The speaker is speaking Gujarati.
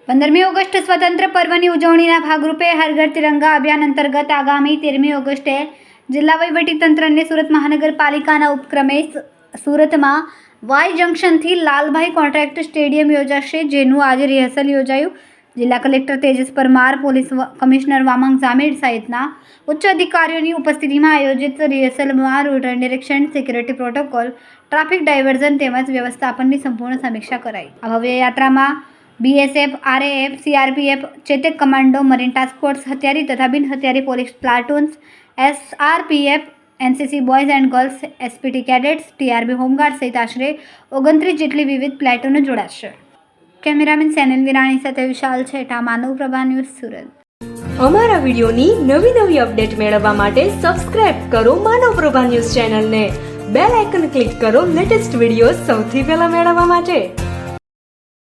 पंद्रहमी ऑगस्ट स्वतंत्र पर्वनी उजवણીના ભાગરૂપે હર ઘર તિરંગા અભિયાન અંતર્ગત આગામી 13મી ઓગસ્ટે જિલ્લા વહીવટીતંત્રને સુરત મહાનગરપાલિકાના ઉપક્રમે સુરતમાં વાય જંકશનથી લાલભાઈ કોન્ટ્રાક્ટ સ્ટેડિયમ યોજાશે, જેનું આજે રિહર્સલ યોજાયું. જિલ્લા collector Tejas Parmar, police commissioner Vamang Jamed સહિતના ઉચ્ચ અધિકારીઓની ઉપસ્થિતિમાં આયોજિત રિહર્સલમાં route and direction, security protocol, traffic diversion તેમજ વ્યવસ્થાપનની સંપૂર્ણ સમીક્ષા કરાઈ. આ ભવ્ય યાત્રામાં BSF, RAF, CRPF, Chetak commando, marine task force, હથિયારી તથા બિન હથિયારી પોલીસ પ્લાટૂન્સ, SRPF, NCC boys and girls, SPT cadets, TRB home guard સહિત આશરે 29 જેટલી વિવિધ પ્લેટૂનો જોડાશે. કેમેરામેન સેનલ વિરાણી સાથે વિશાલ છેઠા, માનવ પ્રભા ન્યૂઝ, સુરત. અમારા વિડીયોની નવી અપડેટ મેળવવા માટે સબસ્ક્રાઇબ કરો માનવ પ્રભા ન્યૂઝ ચેનલને. બેલ આઇકન ક્લિક કરો લેટેસ્ટ વિડીયો સૌથી પહેલા મેળવવા માટે.